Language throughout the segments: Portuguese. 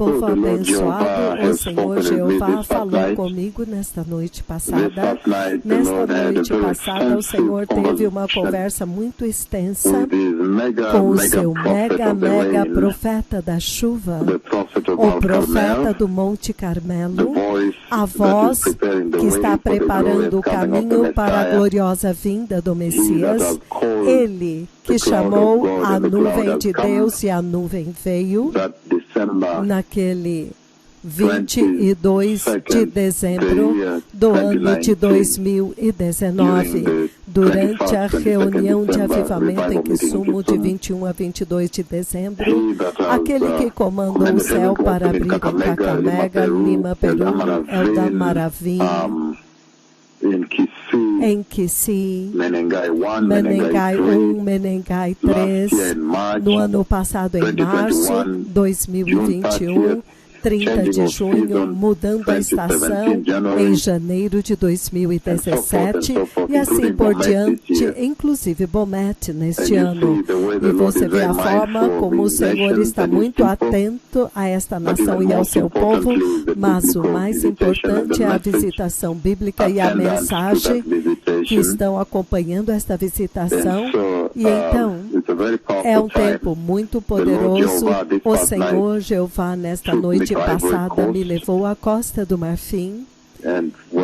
povo abençoado, o Senhor Jeová falou comigo nesta noite passada. Nesta noite passada, o Senhor teve uma conversa muito extensa com o seu mega profeta da chuva, o profeta do Monte Carmelo, a voz que está preparando o caminho para a gloriosa vinda do Messias, ele que chamou a nuvem de Deus e a nuvem veio naquele 22 de dezembro do ano de 2019, durante a reunião de avivamento em Kisumu de 21 a 22 de dezembro, aquele que comandou o céu para abrir em Kakamega, Lima, Peru, Elda Maravim, em Kisii, Menengai 1, Menengai 3, no ano passado em março 2021, 30 de junho, mudando a estação em janeiro de 2017 e assim por diante, inclusive Bomet neste ano. E você vê a forma como o Senhor está muito atento a esta nação e ao seu povo, mas o mais importante é a visitação bíblica e a mensagem que estão acompanhando esta visitação. E então, é um tempo muito poderoso. O Senhor Jeová, nesta noite passada, me levou à Costa do Marfim.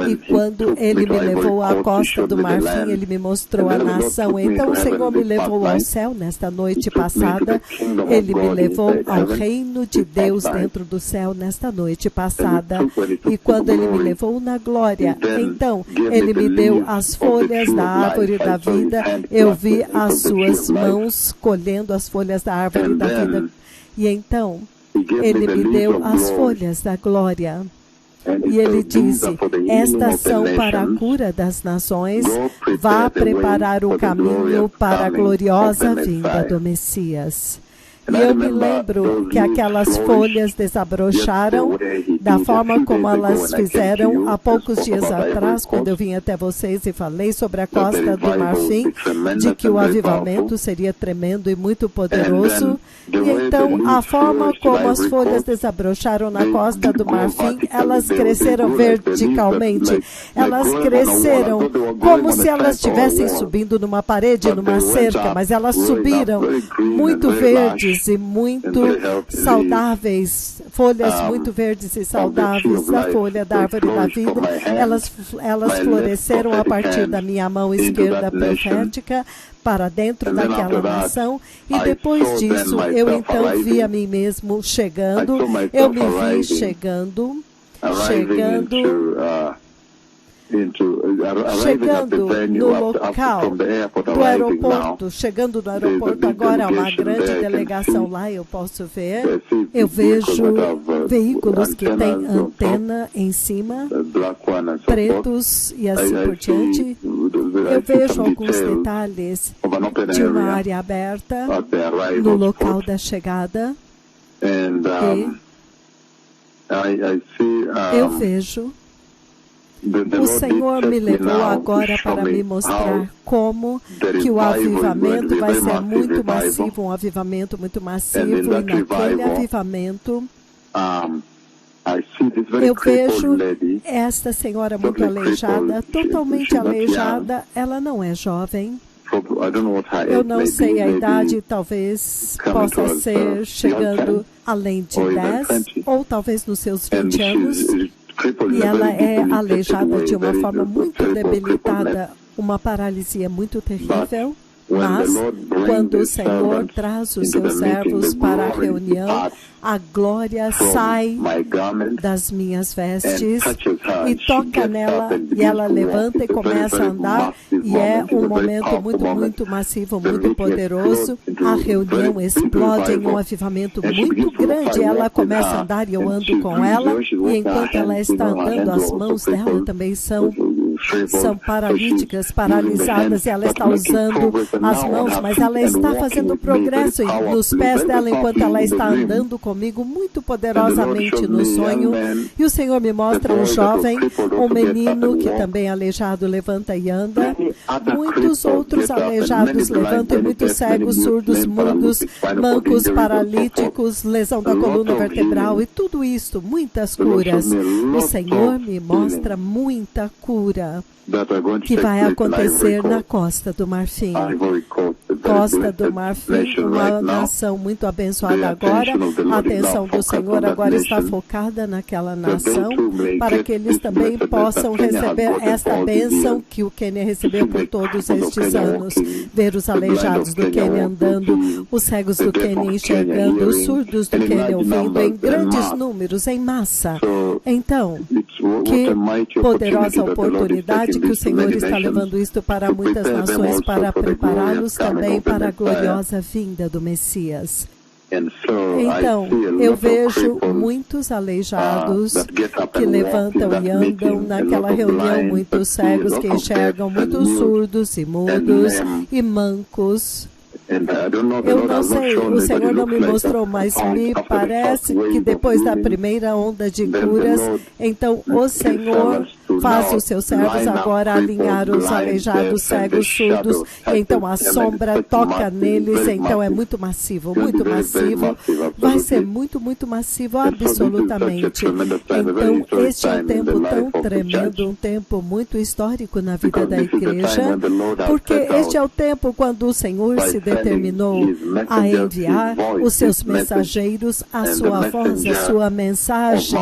E quando Ele me levou à Costa do Marfim, Ele me mostrou a nação. Então o Senhor me levou ao céu nesta noite passada. Ele me levou ao reino de Deus dentro do céu nesta noite passada. E quando Ele me levou na glória, então Ele me deu as folhas da árvore da vida. Eu vi as suas mãos colhendo as folhas da árvore da vida. E então Ele me deu as folhas da glória. E ele disse, estas são para a cura das nações, vá preparar o caminho para a gloriosa vinda do Messias. E eu me lembro que aquelas folhas desabrocharam da forma como elas fizeram há poucos dias atrás, quando eu vim até vocês e falei sobre a Costa do Marfim, de que o avivamento seria tremendo e muito poderoso. E então, a forma como as folhas desabrocharam na Costa do Marfim, elas cresceram verticalmente. Elas cresceram como se elas estivessem subindo numa parede, numa cerca, mas elas subiram muito verdes e muito saudáveis, folhas muito verdes e saudáveis, a folha da árvore da vida, elas floresceram a partir da minha mão esquerda profética para dentro daquela nação, e depois disso, eu então vi a mim mesmo chegando, eu me vi chegando no local do aeroporto, chegando no aeroporto agora, há uma grande delegação lá, eu posso ver, eu vejo veículos que têm antena em cima, pretos e assim por diante. Eu vejo alguns detalhes de uma área aberta no local da chegada e eu vejo. O Senhor me levou agora para me mostrar como que o avivamento vai ser muito massivo, um avivamento muito massivo, e naquele avivamento eu vejo esta senhora muito aleijada, totalmente aleijada, ela não é jovem. Eu não sei a idade, talvez possa ser chegando além de 10, ou talvez nos seus 20 anos. E ela é aleijada de uma forma muito debilitada, uma paralisia muito terrível. Mas, quando o Senhor traz os seus servos para a reunião, a glória sai das minhas vestes e toca nela, e ela levanta e começa a andar, e é um momento muito massivo, muito poderoso. A reunião explode em um avivamento muito grande, ela começa a andar e eu ando com ela, e enquanto ela está andando, as mãos dela também são são paralíticas, paralisadas, e ela está usando as mãos, mas ela está fazendo progresso nos pés dela enquanto ela está andando comigo muito poderosamente no sonho. E o Senhor me mostra um jovem, um menino que também é aleijado, levanta e anda. Muitos outros aleijados levantam, e muitos cegos, surdos, mudos, mancos, paralíticos, lesão da coluna vertebral e tudo isso, muitas curas. O Senhor me mostra muita cura que vai acontecer na Costa do Marfim. Costa do Marfim, uma nação muito abençoada agora. A atenção do Senhor agora está focada naquela nação, para que eles também possam receber esta bênção que o Quênia recebeu por todos estes anos. Ver os aleijados do Quênia andando, os cegos do Quênia enxergando, os surdos do Quênia ouvindo em grandes números, em massa. Então, que poderosa oportunidade que o Senhor está levando isto para muitas nações, para prepará-los também para a gloriosa vinda do Messias. Então, eu vejo muitos aleijados que levantam e andam naquela reunião, muitos cegos que enxergam, muitos surdos e mudos e mancos. Eu não sei, o Senhor não me mostrou, mas me parece que depois da primeira onda de curas, então o Senhor faz os seus servos agora alinhar os aleijados, cegos, surdos, então a sombra toca neles, então é muito massivo, vai ser muito, muito massivo, absolutamente. Então, este é um tempo tão tremendo, um tempo muito histórico na vida da igreja, porque este é o tempo quando o Senhor se determinou a enviar os seus mensageiros, a sua voz, a sua mensagem,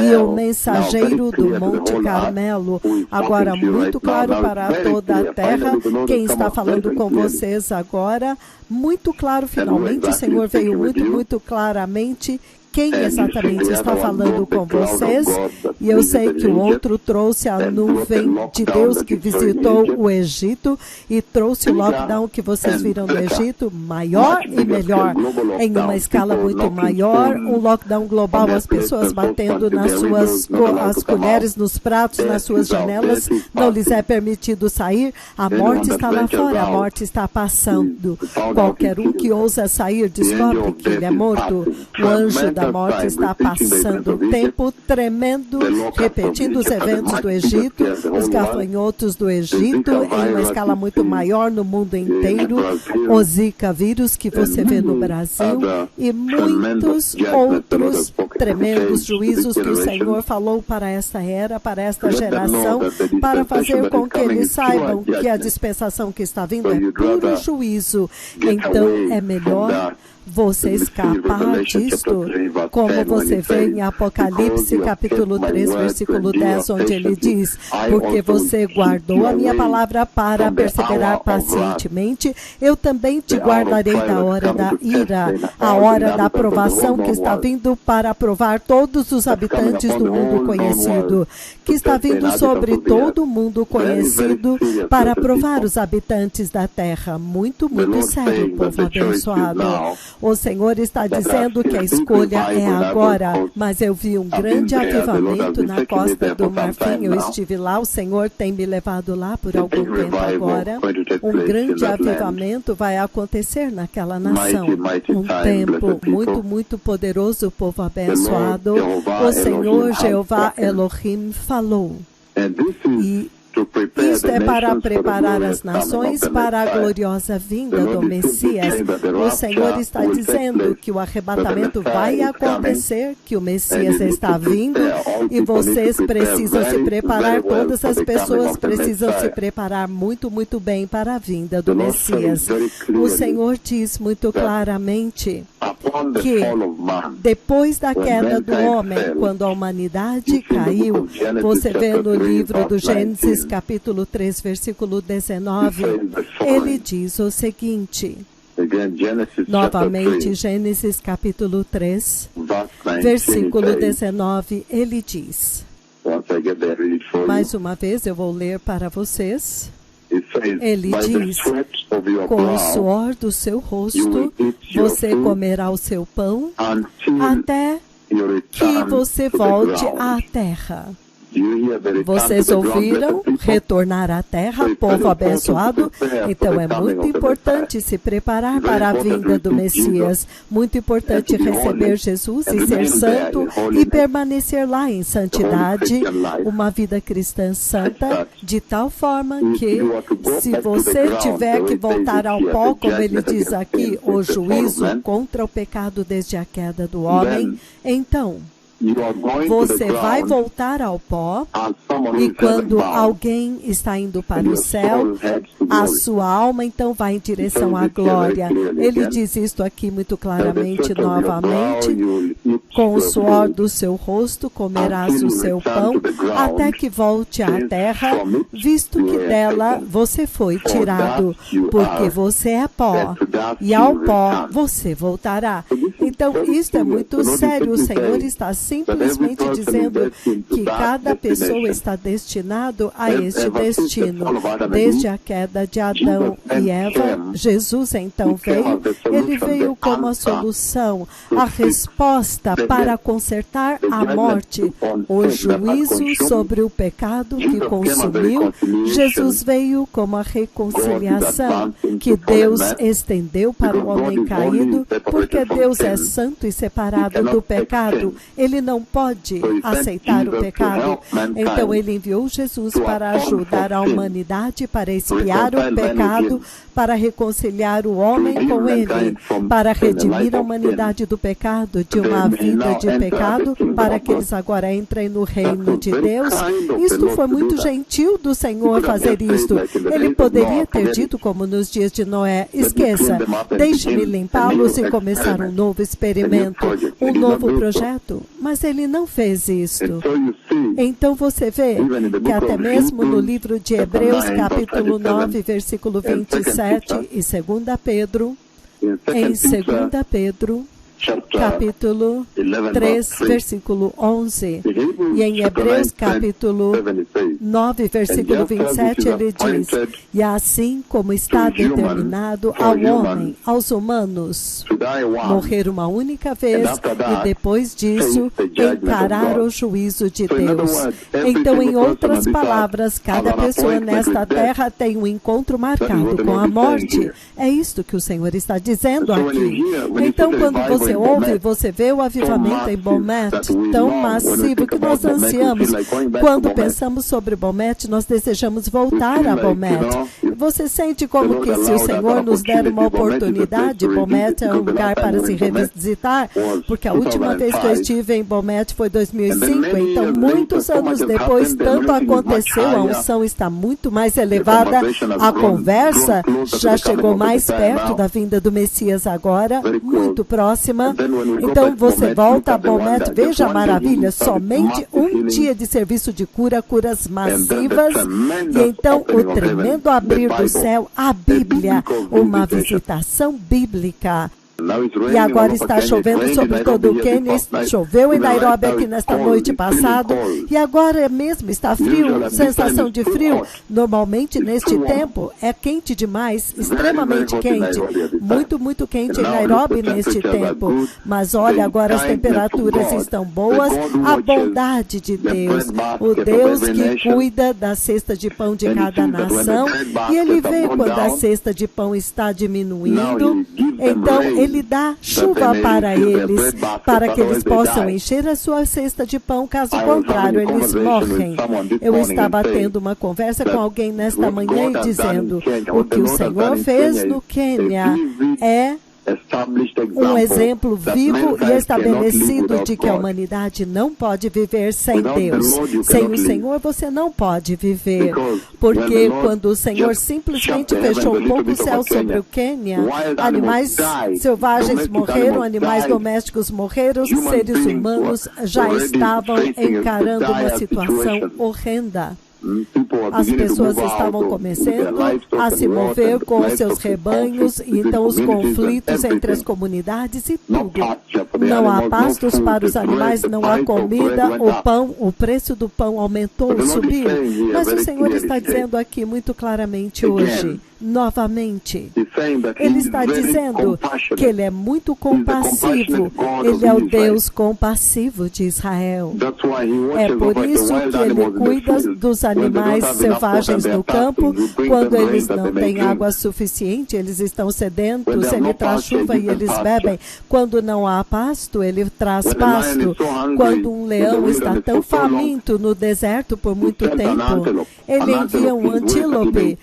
e o mensageiro do Monte Carmelo, agora muito claro para toda a terra, quem está falando com vocês agora, muito claro, finalmente o Senhor veio muito claramente quem exatamente está falando com vocês, e eu sei que o outro trouxe a nuvem de Deus que visitou o Egito e trouxe o lockdown que vocês viram no Egito, maior e melhor, em uma escala muito maior, um lockdown global, as pessoas batendo nas suas as colheres, nos pratos, nas suas janelas, não lhes é permitido sair, a morte está lá fora, a morte está passando. Qualquer um que ousa sair descobre que ele é morto. O anjo da morte está passando, tempo tremendo, repetindo os eventos do Egito, os gafanhotos do Egito, em uma escala muito maior no mundo inteiro, o Zika vírus que você vê no Brasil e muitos outros tremendos juízos que o Senhor falou para esta era, para esta geração, para fazer com que eles saibam que a dispensação que está vindo é puro juízo. Então é melhor você escapar disto, como você vê em Apocalipse capítulo 3, versículo 10, onde ele diz, porque você guardou a minha palavra para perseverar pacientemente, eu também te guardarei da hora da ira, a hora da aprovação que está vindo para aprovar todos os habitantes do mundo conhecido, que está vindo sobre todo o mundo conhecido para aprovar os habitantes da terra. Muito, muito sério, povo abençoado. O Senhor está dizendo que a escolha é agora, mas eu vi um grande avivamento na Costa do Marfim. Eu estive lá, o Senhor tem me levado lá por algum tempo agora. Um grande avivamento vai acontecer naquela nação. Um tempo muito, muito poderoso, povo abençoado. O Senhor Jeová Elohim falou. E isto é para preparar as nações para a gloriosa vinda do Messias. O Senhor está dizendo que o arrebatamento vai acontecer, que o Messias está vindo e vocês precisam se preparar, todas as pessoas precisam se preparar muito, muito bem para a vinda do Messias. O Senhor diz muito claramente que depois da queda do homem, quando a humanidade caiu, você vê no livro do Gênesis, capítulo 3, versículo 19, ele diz o seguinte, novamente, Gênesis capítulo 3, versículo 19, ele diz, mais uma vez eu vou ler para vocês, ele diz, com o suor do seu rosto, você comerá o seu pão, até que você volte à terra. Vocês ouviram? Retornar à terra, povo abençoado. Então é muito importante se preparar para a vinda do Messias. Muito importante receber Jesus e ser santo e permanecer lá em santidade, uma vida cristã santa, de tal forma que, se você tiver que voltar ao pó, como ele diz aqui, o juízo contra o pecado desde a queda do homem, então você vai voltar ao pó, e quando alguém está indo para o céu, a sua alma então vai em direção à glória. Ele diz isto aqui muito claramente novamente: com o suor do seu rosto comerás o seu pão, até que volte à terra, visto que dela você foi tirado, porque você é pó, e ao pó você voltará. Então, isto é muito sério. O Senhor está simplesmente dizendo que cada pessoa está destinado a este destino. Desde a queda de Adão e Eva, Jesus então veio. Ele veio como a solução, a resposta para consertar a morte, o juízo sobre o pecado que consumiu. Jesus veio como a reconciliação que Deus estendeu para o homem caído, porque Deus é santo e separado do pecado. Ele não pode aceitar o pecado. Então ele enviou Jesus para ajudar a humanidade, para expiar o pecado, para reconciliar o homem com ele, para redimir a humanidade do pecado, de uma vida de pecado, para que eles agora entrem no reino de Deus. Isto foi muito gentil do Senhor fazer isto. Ele poderia ter dito, como nos dias de Noé: esqueça, deixe-me limpá-los e começar um novo experimento, um novo projeto. Mas ele não fez isto. Então você vê que até mesmo no livro de Hebreus, capítulo 9, versículo 27, e 2 Pedro, em 2 Pedro, capítulo 3, versículo 11, e em Hebreus, capítulo 9, versículo 27, ele diz: e assim como está determinado ao homem, aos humanos, morrer uma única vez e depois disso encarar o juízo de Deus. Então, em outras palavras, cada pessoa nesta terra tem um encontro marcado com a morte. É isto que o Senhor está dizendo aqui. Então, quando você ouve, você vê o avivamento em Bomet tão massivo que nós ansiamos. Quando pensamos sobre Bomet, nós desejamos voltar a Bomet. Você sente como que, se o Senhor nos der uma oportunidade, Bomet é um lugar para se revisitar, porque a última vez que eu estive em Bomet foi 2005, então muitos anos depois, tanto aconteceu, a unção está muito mais elevada, a conversa já chegou mais perto da vinda do Messias agora, muito próxima. Então você volta a Bomet, veja a maravilha, somente um dia de serviço de cura, curas massivas, e então o tremendo abrir do céu, a Bíblia, uma visitação bíblica. E agora está chovendo sobre todo o Quênia, choveu em Nairobi aqui nesta noite passada, e agora mesmo está frio, sensação de frio. Normalmente neste tempo é quente demais, extremamente quente, muito quente em Nairobi neste tempo. Mas olha, agora as temperaturas estão boas, a bondade de Deus, o Deus que cuida da cesta de pão de cada nação, e Ele vê quando a cesta de pão está diminuindo, então Ele dá chuva para eles, para que eles possam encher a sua cesta de pão, caso contrário, eles morrem. Eu estava tendo uma conversa com alguém nesta manhã e dizendo: o que o Senhor fez no Quênia é um exemplo vivo e estabelecido de que a humanidade não pode viver sem Deus. Sem o Senhor você não pode viver, porque quando o Senhor simplesmente fechou um pouco o céu sobre o Quênia, animais selvagens morreram, animais domésticos morreram, seres humanos já estavam encarando uma situação horrenda. As pessoas estavam começando a se mover com os seus rebanhos, e então os conflitos entre as comunidades e tudo. Não há pastos para os animais, não há comida, o pão, o preço do pão aumentou, subiu. Mas o Senhor está dizendo aqui muito claramente hoje, novamente, Ele está dizendo que Ele é muito compassivo. Ele é o Deus compassivo de Israel. É por isso que Ele cuida dos animais selvagens no campo. Quando eles não têm água suficiente, eles estão sedentos, Ele traz chuva e eles bebem. Quando não há pasto, Ele traz pasto. Quando um leão está tão faminto no deserto por muito tempo, Ele envia um antílope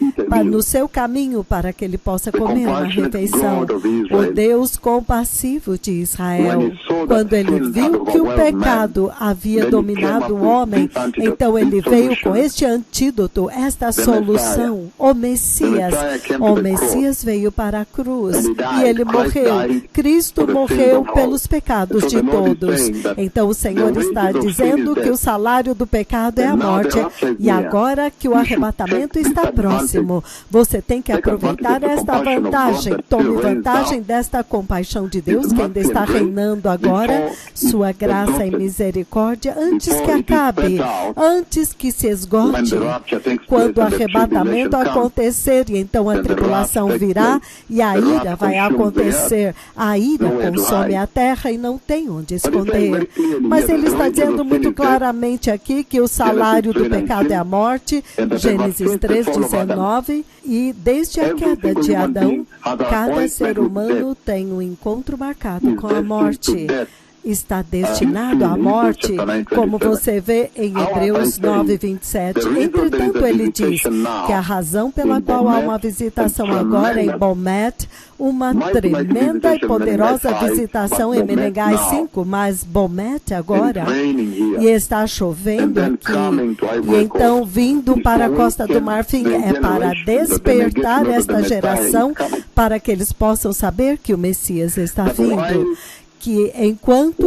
no seu caminho para que ele possa comer uma refeição. O Deus compassivo de Israel, quando Ele viu que o pecado havia dominado o homem, então Ele veio com este antídoto, esta solução, o Messias. O Messias veio para a cruz e Ele morreu. Cristo morreu pelos pecados de todos. Então o Senhor está dizendo que o salário do pecado é a morte. E agora que o arrebatamento está próximo, você tem que aproveitar esta vantagem. Tome vantagem desta compaixão de Deus que ainda está reinando agora, sua graça e misericórdia, antes que acabe, antes que se esgote. Quando o arrebatamento acontecer, e então a tribulação virá e a ira vai acontecer. A ira consome a terra e não tem onde esconder. Mas Ele está dizendo muito claramente aqui que o salário do pecado é a morte, Gênesis 3:19, e desde a queda de Adão, cada ser humano tem um encontro marcado com a morte. Está destinado à morte, como você vê em Hebreus 9:27. Entretanto, ele diz que a razão pela qual há uma visitação agora em Bomet, uma tremenda e poderosa visitação em Menegai 5, mas Bomet agora, e está chovendo aqui, e então vindo para a Costa do Marfim, é para despertar esta geração, para que eles possam saber que o Messias está vindo. Que enquanto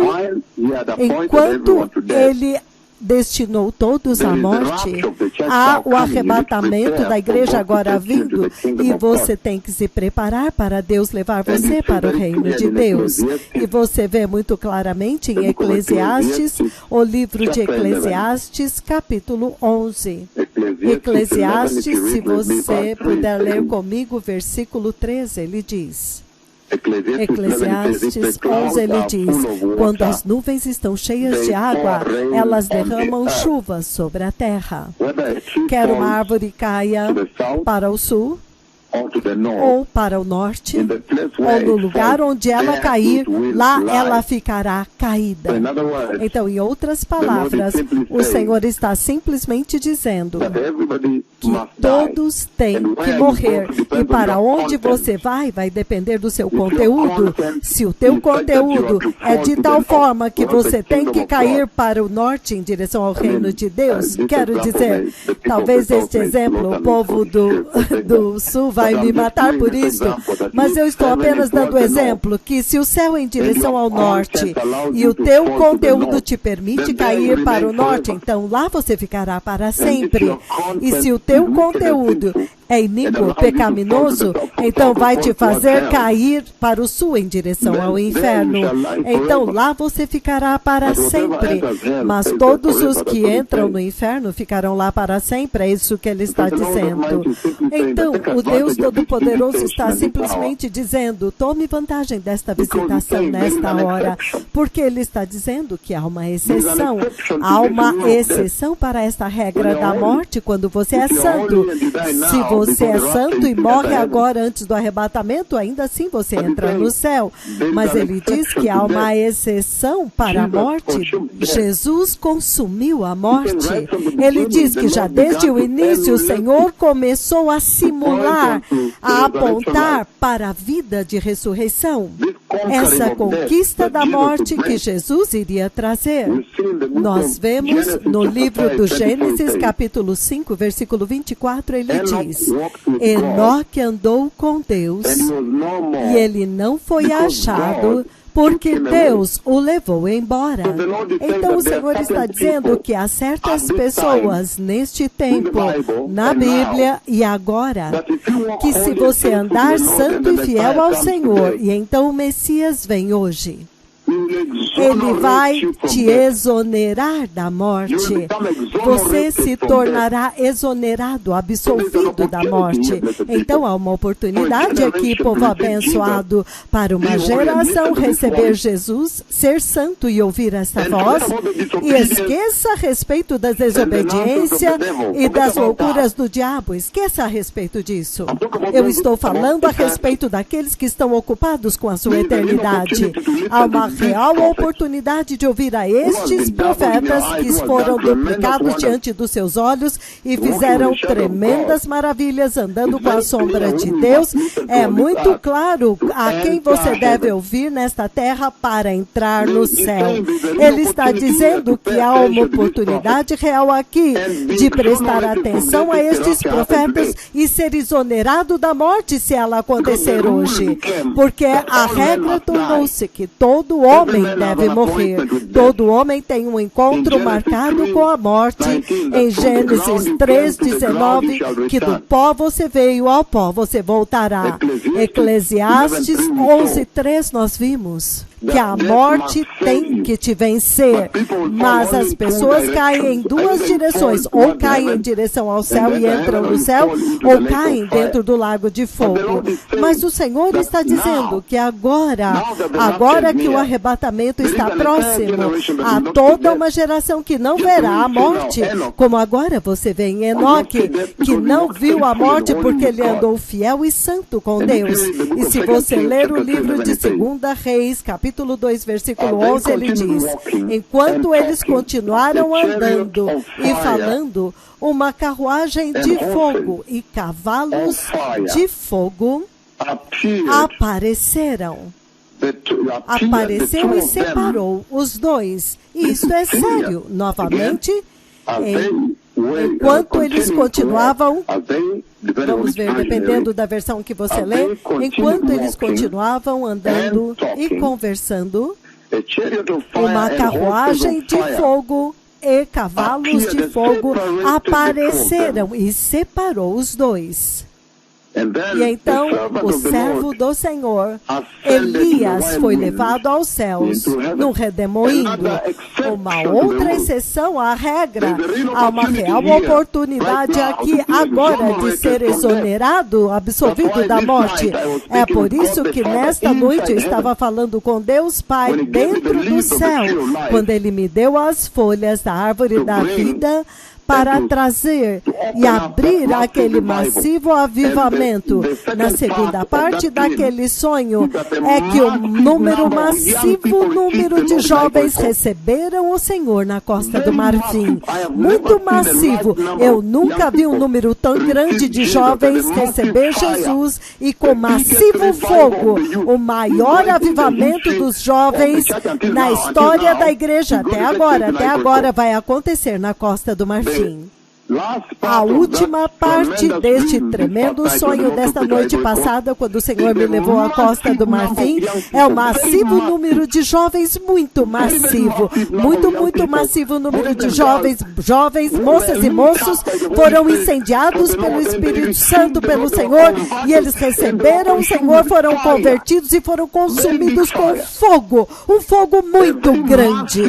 Ele destinou todos à morte, há o arrebatamento da igreja agora vindo, e você tem que se preparar para Deus levar você para o reino de Deus. E você vê muito claramente em Eclesiastes, o livro de Eclesiastes, capítulo 11. Eclesiastes, se você puder ler comigo, versículo 13, ele diz... Eclesiastes 11, ele diz: quando as nuvens estão cheias de água, elas derramam chuva sobre a terra. Quer uma árvore caia para o sul, ou para o norte, ou no lugar onde ela cair, lá ela ficará caída. Então, em outras palavras, o Senhor está simplesmente dizendo que todos têm que morrer. E para onde você vai depender do seu conteúdo. Se o teu conteúdo é de tal forma que você tem que cair para o norte em direção ao reino de Deus, quero dizer, talvez este exemplo, o povo do sul vai me matar por isso, mas eu estou apenas dando exemplo que se o céu é em direção ao norte e o teu conteúdo te permite cair para o norte, então lá você ficará para sempre. E se o teu conteúdo é iníquo, pecaminoso, então vai te fazer cair para o sul em direção ao inferno. Então lá você ficará para sempre. Mas todos os que entram no inferno ficarão lá para sempre. É isso que ele está dizendo. Então o Deus Todo-Poderoso está simplesmente dizendo: tome vantagem desta visitação nesta hora, porque ele está dizendo que há uma exceção. Há uma exceção para esta regra da morte quando você é santo. Se você é santo e morre agora antes do arrebatamento, ainda assim você entra no céu. Mas ele diz que há uma exceção para a morte. Jesus consumiu a morte. Ele diz que já desde o início o Senhor começou a simular, a apontar para a vida de ressurreição. Essa conquista da morte que Jesus iria trazer. Nós vemos no livro do Gênesis, capítulo 5, versículo 24, ele diz: Enoque andou com Deus e ele não foi achado, porque Deus o levou embora. Então o Senhor está dizendo que há certas pessoas neste tempo, na Bíblia e agora, que se você andar santo e fiel ao Senhor, e então o Messias vem hoje. Ele vai te exonerar da morte. Você se tornará exonerado, absolvido da morte. Então há uma oportunidade aqui, povo abençoado, para uma geração receber Jesus, ser santo e ouvir esta voz. E esqueça a respeito da desobediência e das loucuras do diabo. Esqueça a respeito disso. Eu estou falando a respeito daqueles que estão ocupados com a sua eternidade. Há uma real oportunidade de ouvir a estes profetas que foram duplicados diante dos seus olhos e fizeram tremendas maravilhas andando com a sombra de Deus. É muito claro a quem você deve ouvir nesta terra para entrar no céu. Ele está dizendo que há uma oportunidade real aqui de prestar atenção a estes profetas e ser exonerado da morte se ela acontecer hoje. Porque a regra tornou-se que todo homem deve morrer. Todo homem tem um encontro marcado com a morte. Em Gênesis 3:19, que do pó você veio, ao pó você voltará. Eclesiastes 11:3 nós vimos que a morte tem que te vencer, mas as pessoas caem em duas direções, ou caem em direção ao céu e entram no céu, ou caem dentro do lago de fogo. Mas o Senhor está dizendo que agora que o arrebatamento está próximo, há toda uma geração que não verá a morte, como agora você vê em Enoque, que não viu a morte porque ele andou fiel e santo com Deus. E se você ler o livro de 2 Reis, capítulo 2, versículo 11, ele diz: enquanto eles continuaram andando e falando, uma carruagem de fogo e cavalos de fogo apareceram. Apareceu e separou os dois. E isso é sério. Novamente, enquanto eles continuavam, vamos ver, dependendo da versão que você lê, enquanto eles continuavam andando e conversando, uma carruagem de fogo e cavalos de fogo apareceram e separou os dois. E então o servo do Senhor, Elias, foi levado aos céus num redemoinho. Uma outra exceção à regra. Há uma real oportunidade aqui agora de ser exonerado, absolvido da morte. É por isso que nesta noite eu estava falando com Deus Pai dentro do céu, quando Ele me deu as folhas da árvore da vida, para trazer e abrir aquele massivo avivamento. Na segunda parte daquele sonho, é que um massivo número de jovens receberam o Senhor na Costa do Marfim. Muito massivo. Eu nunca vi um número tão grande de jovens receber Jesus e com massivo fogo, o maior avivamento dos jovens na história da igreja até agora vai acontecer na Costa do Marfim. A última parte deste tremendo sonho desta noite passada, quando o Senhor me levou à Costa do Marfim, é o massivo número de jovens, muito massivo, muito massivo número de jovens, moças e moços, foram incendiados pelo Espírito Santo, pelo Senhor, e eles receberam o Senhor, foram convertidos e foram consumidos com fogo, um fogo muito grande.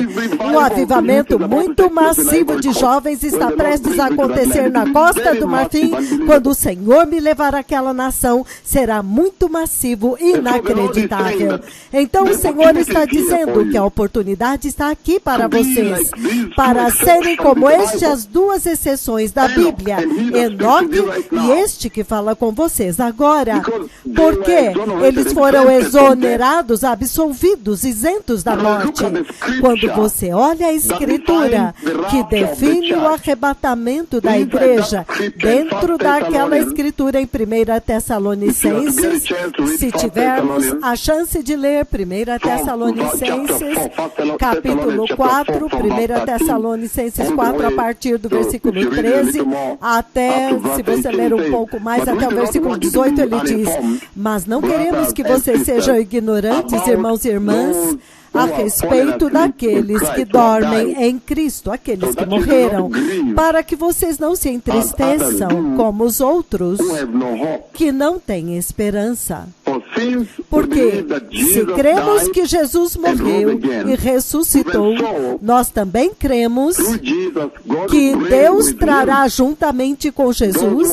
Um avivamento muito massivo de jovens está prestes a acontecer na Costa do Marfim. Quando o Senhor me levar àquela nação, será muito massivo e inacreditável. Então o Senhor está dizendo que a oportunidade está aqui para vocês, para serem como as duas exceções da Bíblia, Enoque e este que fala com vocês agora, porque eles foram exonerados, absolvidos, isentos da morte. Quando você olha a Escritura que define o arrebatamento da igreja, dentro daquela escritura em 1 Tessalonicenses, se tivermos a chance de ler 1 Tessalonicenses, capítulo 4, 1 Tessalonicenses 4, a partir do versículo 13, até, se você ler um pouco mais, até o versículo 18, ele diz: mas não queremos que vocês sejam ignorantes, irmãos e irmãs, a respeito daqueles que dormem em Cristo, aqueles que morreram, para que vocês não se entristeçam como os outros que não têm esperança. Porque se cremos que Jesus morreu e ressuscitou, nós também cremos que Deus trará juntamente com Jesus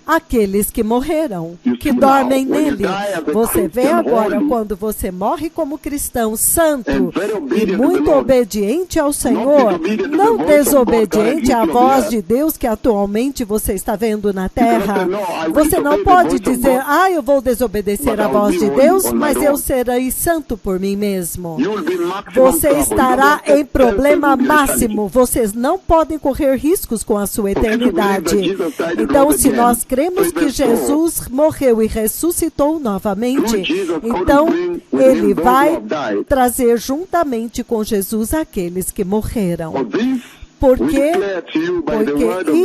aqueles que morreram, que dormem nele. Você vê agora, quando você morre como cristão santo e muito obediente ao Senhor, não desobediente à voz de Deus que atualmente você está vendo na terra, você não pode dizer, eu vou desobedecer à voz de Deus, mas eu serei santo por mim mesmo. Você estará em problema máximo. Vocês não podem correr riscos com a sua eternidade. Então, se nós cremos que Jesus morreu e ressuscitou novamente, então Ele vai trazer juntamente com Jesus aqueles que morreram. Porque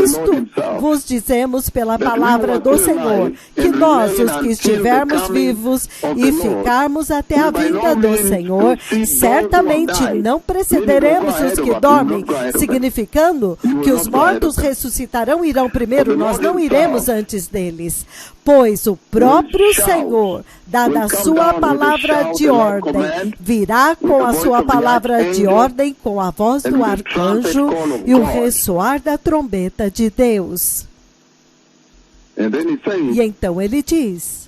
isto vos dizemos pela palavra do Senhor, que nós, os que estivermos vivos e ficarmos até a vinda do Senhor, certamente não precederemos os que dormem, significando que os mortos ressuscitarão e irão primeiro, nós não iremos antes deles. Pois o próprio Senhor, dada a sua palavra de ordem, virá com a sua palavra de ordem, com a voz do arcanjo e o ressoar da trombeta de Deus. E então ele diz,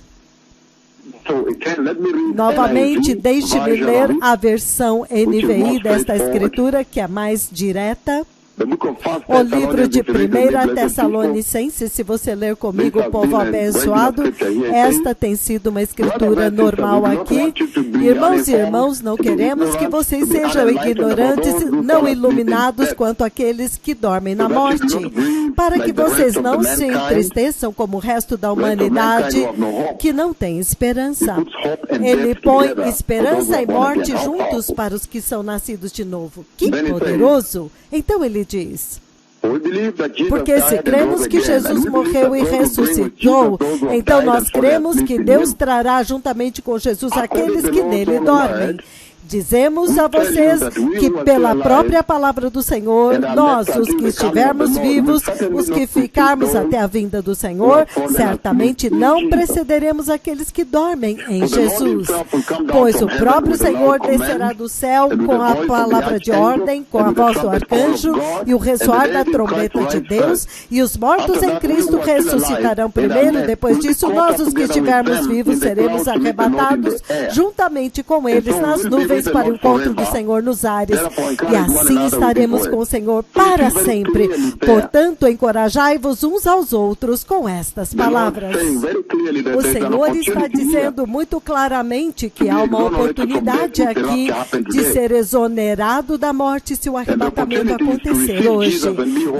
novamente, deixe-me ler a versão NVI desta escritura, que é mais direta. O livro de 1 Tessalonicenses, se você ler comigo, povo abençoado, esta tem sido uma escritura normal aqui. Irmãos e irmãos, não queremos que vocês sejam ignorantes, não iluminados quanto àqueles que dormem na morte, para que vocês não se entristeçam como o resto da humanidade que não tem esperança. Ele põe esperança e morte juntos para os que são nascidos de novo. Que poderoso! Então ele diz, porque se cremos que Jesus morreu e ressuscitou, então nós cremos que Deus trará juntamente com Jesus aqueles que nele dormem. Dizemos a vocês que pela própria palavra do Senhor, nós, os que estivermos vivos, os que ficarmos até a vinda do Senhor, certamente não precederemos aqueles que dormem em Jesus. Pois o próprio Senhor descerá do céu com a palavra de ordem, com a voz do arcanjo e o ressoar da trombeta de Deus, e os mortos em Cristo ressuscitarão primeiro. Depois disso, nós, os que estivermos vivos, seremos arrebatados juntamente com eles nas nuvens para o encontro do Senhor nos ares, e assim estaremos com o Senhor para sempre. Portanto, encorajai-vos uns aos outros com estas palavras. O Senhor está dizendo muito claramente que há uma oportunidade aqui de ser exonerado da morte se o arrebatamento acontecer hoje.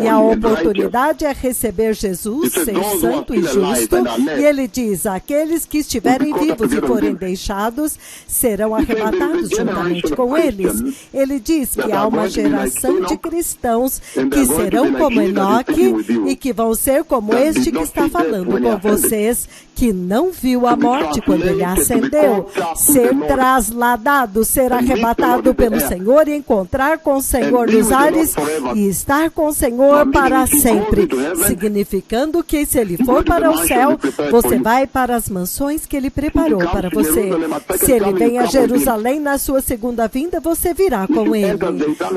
E a oportunidade é receber Jesus, ser santo e justo, e ele diz, aqueles que estiverem vivos e forem deixados, serão arrebatados juntamente com eles. Ele diz que há uma geração de cristãos que serão como Enoque e que vão ser como este que está falando com vocês, que não viu a morte quando ele ascendeu, ser trasladado, ser arrebatado pelo Senhor e encontrar com o Senhor nos ares e estar com o Senhor para sempre, significando que se ele for para o céu, você vai para as mansões que ele preparou para você. Se ele vem a Jerusalém na sua segunda vinda, você virá com ele.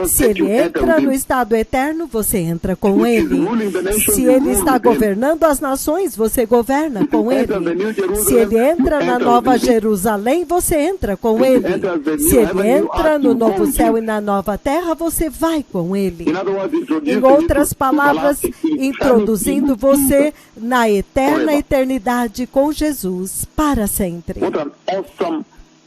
Se ele entra no estado eterno, você entra com ele. Se ele está governando as nações, você governa com ele. Se ele entra na Nova Jerusalém, você entra com ele. Se ele entra no novo céu e na nova terra, você vai com ele. Em outras palavras, introduzindo você na eterna eternidade com Jesus para sempre.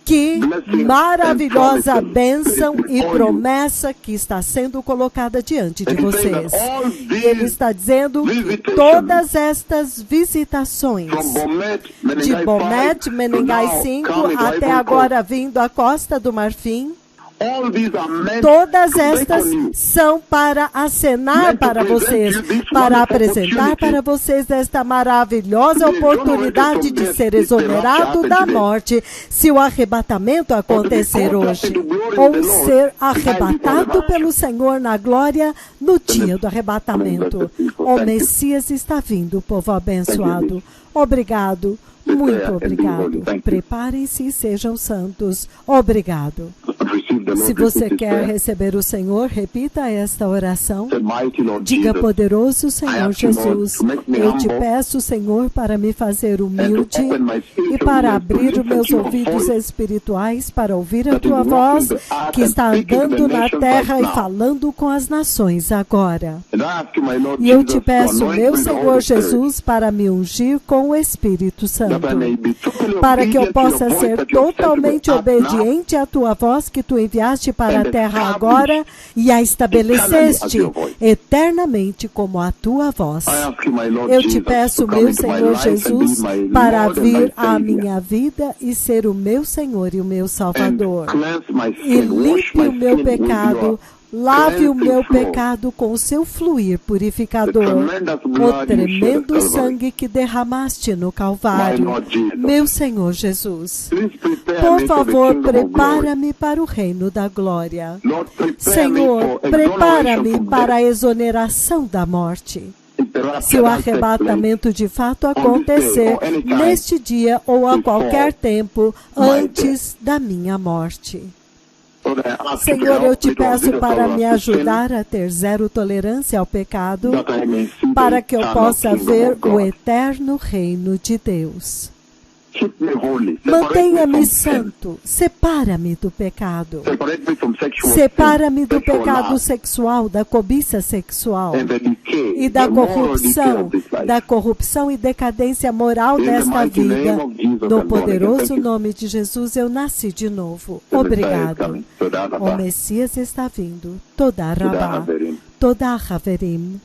Que maravilhosa bênção e promessa que está sendo colocada diante de vocês. Ele está dizendo que todas estas visitações, de Bomet, Menengai 5, até agora vindo à Costa do Marfim, Todas estas são para acenar para vocês, para apresentar para vocês esta maravilhosa oportunidade de ser exonerado da morte, se o arrebatamento acontecer hoje, ou ser arrebatado pelo Senhor na glória no dia do arrebatamento. O Messias está vindo, povo abençoado. Obrigado, muito obrigado. Preparem-se e sejam santos. Obrigado. Se você quer receber o Senhor, repita esta oração. Diga: poderoso Senhor Jesus, eu te peço, Senhor, para me fazer humilde e para abrir os meus ouvidos espirituais para ouvir a tua voz que está andando na terra e falando com as nações agora. E eu te peço, meu Senhor Jesus, para me ungir com o Espírito Santo, para que eu possa ser totalmente obediente à tua voz que tu enviaste para a terra agora e a estabeleceste eternamente como a tua voz. Eu te peço, meu Senhor Jesus, para vir à minha vida e ser o meu Senhor e o meu Salvador. E limpe o meu pecado, lave o meu pecado com o seu fluir purificador, o tremendo sangue que derramaste no Calvário, meu Senhor Jesus. Por favor, prepara-me para o reino da glória. Senhor, prepara-me para a exoneração da morte. Se o arrebatamento de fato acontecer neste dia ou a qualquer tempo antes da minha morte. Senhor, eu te peço para me ajudar a ter zero tolerância ao pecado, para que eu possa ver o eterno reino de Deus. Mantenha-me santo, separa-me do pecado. Separa-me do pecado sexual, da cobiça sexual e da corrupção e decadência moral desta vida. No poderoso nome de Jesus, eu nasci de novo. Obrigado. O Messias está vindo. Toda Rabá, toda Haverim.